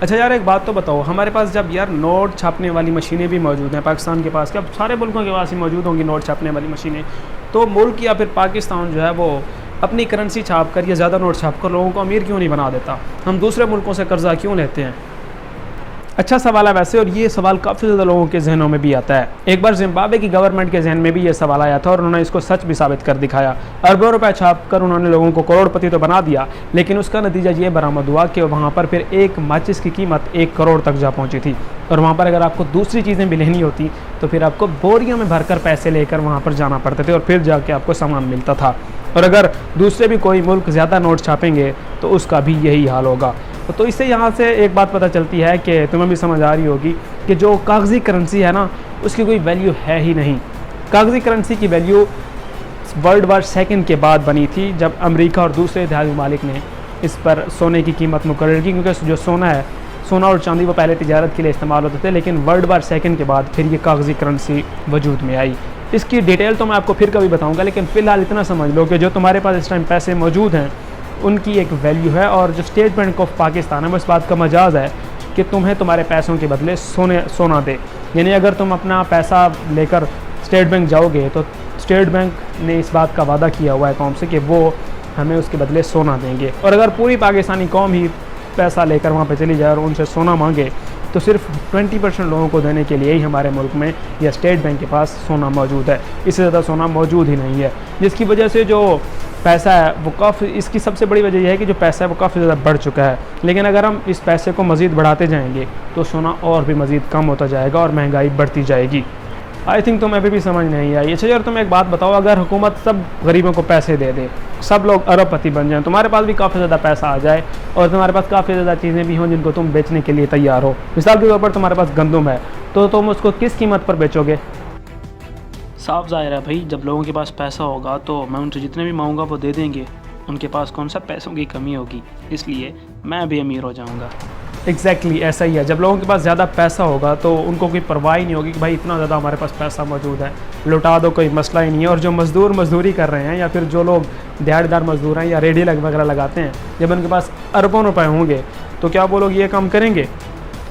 अच्छा यार, एक बात तो बताओ, हमारे पास जब यार नोट छापने वाली मशीनें भी मौजूद हैं पाकिस्तान के पास, क्या सारे मुल्कों के पास ही मौजूद होंगी नोट छापने वाली मशीनें, तो मुल्क या फिर पाकिस्तान जो है वो अपनी करेंसी छाप कर या ज़्यादा नोट छाप कर लोगों को अमीर क्यों नहीं बना देता? हम दूसरे मुल्कों से कर्जा क्यों लेते हैं? अच्छा सवाल है वैसे, और ये सवाल काफ़ी ज़्यादा लोगों के जहनों में भी आता है। एक बार जिम्बाब्वे की गवर्नमेंट के जहन में भी ये सवाल आया था और उन्होंने इसको सच भी साबित कर दिखाया। अरबों रुपए छाप कर उन्होंने लोगों को करोड़पति तो बना दिया, लेकिन उसका नतीजा ये बरामद हुआ कि वहाँ पर फिर एक माचिस की कीमत 1 करोड़ तक जा पहुँची थी। और वहाँ पर अगर आपको दूसरी चीज़ें भी लेनी होती तो फिर आपको बोरियों में भरकर पैसे लेकर वहाँ पर जाना पड़ते थे और फिर जाके आपको सामान मिलता था। और अगर दूसरे भी कोई मुल्क ज़्यादा नोट छापेंगे तो उसका भी यही हाल होगा। तो इससे यहाँ से एक बात पता चलती है कि तुम्हें भी समझ आ रही होगी कि जो कागज़ी करेंसी है ना, उसकी कोई वैल्यू है ही नहीं। कागज़ी करेंसी की वैल्यू वर्ल्ड वार सेकंड के बाद बनी थी, जब अमेरिका और दूसरे इत्तेहादी ममालिक ने इस पर सोने की कीमत मुकर्रर की, क्योंकि जो सोना है, सोना और चांदी वो पहले तिजारत के लिए इस्तेमाल होते थे, लेकिन वर्ल्ड वार सेकंड के बाद फिर ये कागज़ी करेंसी वजूद में आई। इसकी डिटेल तो मैं आपको फिर कभी बताऊँगा, लेकिन फ़िलहाल इतना समझ लो कि जो तुम्हारे पास इस टाइम पैसे मौजूद हैं उनकी एक वैल्यू है, और जो स्टेट बैंक ऑफ पाकिस्तान है वो इस बात का मजाज है कि तुम्हें तुम्हारे पैसों के बदले सोना दे। यानी अगर तुम अपना पैसा लेकर स्टेट बैंक जाओगे तो स्टेट बैंक ने इस बात का वादा किया हुआ है कौम से कि वो हमें उसके बदले सोना देंगे। और अगर पूरी पाकिस्तानी कौम ही पैसा लेकर वहाँ पर चली जाए और उनसे सोना मांगे तो सिर्फ 20% लोगों को देने के लिए ही हमारे मुल्क में या स्टेट बैंक के पास सोना मौजूद है। इससे ज़्यादा सोना मौजूद ही नहीं है, जिसकी वजह से जो पैसा है वो काफ़ी, इसकी सबसे बड़ी वजह यह है कि जो पैसा है वो काफ़ी ज़्यादा बढ़ चुका है। लेकिन अगर हम इस पैसे को मज़ीद बढ़ाते जाएंगे तो सोना और भी मज़ीद कम होता जाएगा और महंगाई बढ़ती जाएगी। आई थिंक तुम्हें अभी भी समझ नहीं आई। अच्छा यार, तुम एक बात बताओ, अगर हुकूमत सब गरीबों को पैसे दे दे, सब लोग अरबपति बन जाएं, तुम्हारे पास भी काफ़ी ज़्यादा पैसा आ जाए और तुम्हारे पास काफ़ी ज़्यादा चीज़ें भी हों जिनको तुम बेचने के लिए तैयार हो, मिसाल के तौर पर तुम्हारे पास गंदम है, तो तुम उसको किस कीमत पर बेचोगे? साफ ज़ाहिर है भाई, जब लोगों के पास पैसा होगा तो मैं उनसे जितने भी मांगूंगा वो दे देंगे। उनके पास कौन सा पैसों की कमी होगी, इसलिए मैं भी अमीर हो जाऊंगा। एग्जैक्टली ऐसा ही है। जब लोगों के पास ज़्यादा पैसा होगा तो उनको कोई परवाह ही नहीं होगी कि भाई इतना ज़्यादा हमारे पास पैसा मौजूद है, लुटा दो, कोई मसला ही नहीं है। और जो मज़दूर मजदूरी कर रहे हैं या फिर जो लोग दिहाड़ीदार मजदूर हैं या रेडी वगैरह लगाते हैं, जब उनके पास अरबों रुपए होंगे तो क्या वो लोग ये काम करेंगे?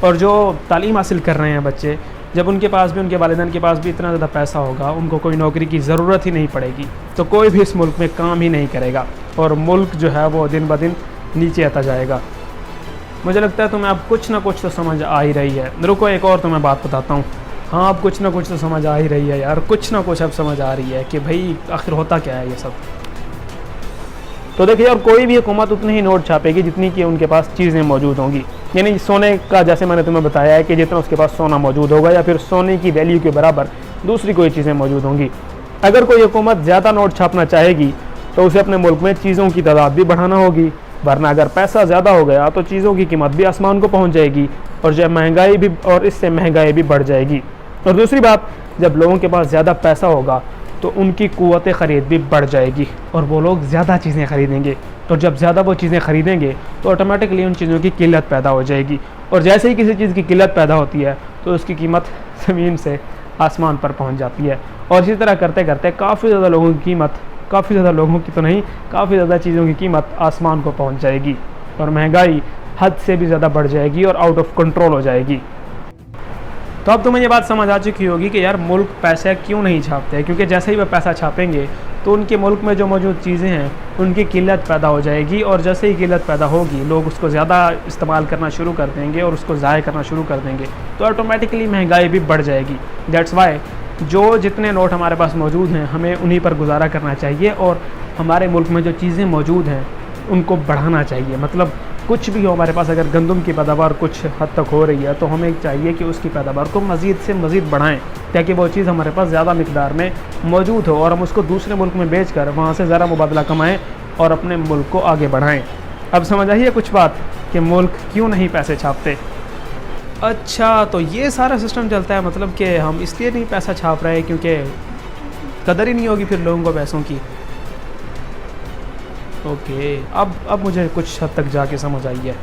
और जो तालीम हासिल कर रहे हैं बच्चे, जब उनके पास भी, उनके वालिदैन के पास भी इतना ज़्यादा पैसा होगा, उनको कोई नौकरी की ज़रूरत ही नहीं पड़ेगी, तो कोई भी इस मुल्क में काम ही नहीं करेगा और मुल्क जो है वो दिन ब दिन नीचे आता जाएगा। मुझे लगता है तुम्हें अब कुछ ना कुछ तो समझ आ ही रही है। रुको एक और तुम्हें बात बताता हूँ। हाँ, अब कुछ ना कुछ तो समझ आ ही रही है यार, कुछ ना कुछ अब समझ आ रही है कि भाई आखिर होता क्या है ये सब। तो देखिए यार, कोई भी हुकूमत उतनी ही नोट छापेगी जितनी कि उनके पास चीज़ें मौजूद होंगी। यानी सोने का, जैसे मैंने तुम्हें बताया है कि जितना उसके पास सोना मौजूद होगा या फिर सोने की वैल्यू के बराबर दूसरी कोई चीज़ें मौजूद होंगी। अगर कोई हुकूमत ज़्यादा नोट छापना चाहेगी तो उसे अपने मुल्क में चीज़ों की तादाद भी बढ़ाना होगी, वरना अगर पैसा ज़्यादा हो गया तो चीज़ों की कीमत भी आसमान को पहुंच जाएगी और जब महंगाई भी, और इससे महंगाई भी बढ़ जाएगी। और दूसरी बात, जब लोगों के पास ज़्यादा पैसा होगा तो उनकी क़ुव्वत ख़रीद भी बढ़ जाएगी और वो लोग ज़्यादा चीज़ें ख़रीदेंगे, और जब ज़्यादा वो चीज़ें ख़रीदेंगे तो ऑटोमेटिकली उन चीज़ों की किल्लत पैदा हो जाएगी, और जैसे ही किसी चीज़ की किल्लत पैदा होती है तो उसकी कीमत ज़मीन से आसमान पर पहुँच जाती है। और इसी तरह करते करते काफ़ी ज़्यादा लोगों की कीमत, काफ़ी ज़्यादा लोगों की तो नहीं, काफ़ी ज़्यादा चीज़ों की कीमत आसमान को पहुंच जाएगी और महंगाई हद से भी ज़्यादा बढ़ जाएगी और आउट ऑफ कंट्रोल हो जाएगी। तो अब तुम्हें ये बात समझ आ चुकी होगी कि यार मुल्क पैसे क्यों नहीं छापते, क्योंकि जैसे ही वह पैसा छापेंगे तो उनके मुल्क में जो मौजूद चीज़ें हैं उनकी किल्लत पैदा हो जाएगी, और जैसे ही किल्लत पैदा होगी लोग उसको ज़्यादा इस्तेमाल करना शुरू कर देंगे और उसको ज़ाया करना शुरू कर देंगे, तो ऑटोमेटिकली महंगाई भी बढ़ जाएगी। दैट्स वाई जो जितने नोट हमारे पास मौजूद हैं हमें उन्हीं पर गुजारा करना चाहिए, और हमारे मुल्क में जो चीज़ें मौजूद हैं उनको बढ़ाना चाहिए। मतलब कुछ भी हो हमारे पास, अगर गंदम की पैदावार कुछ हद तक हो रही है तो हमें चाहिए कि उसकी पैदावार को मज़ीद से मज़ीद बढ़ाएं, ताकि वो चीज़ हमारे पास ज़्यादा मिकदार में मौजूद हो और हम उसको दूसरे मुल्क में बेच कर वहाँ से ज़रा मुबादला कमाएँ और अपने मुल्क को आगे बढ़ाएँ। अब समझ आइए कुछ बात कि मुल्क क्यों नहीं पैसे छापते। अच्छा, तो ये सारा सिस्टम चलता है, मतलब कि हम इसलिए नहीं पैसा छाप रहे क्योंकि कदर ही नहीं होगी फिर लोगों को पैसों की। ओके, अब मुझे कुछ हद तक जाके समझ आई है।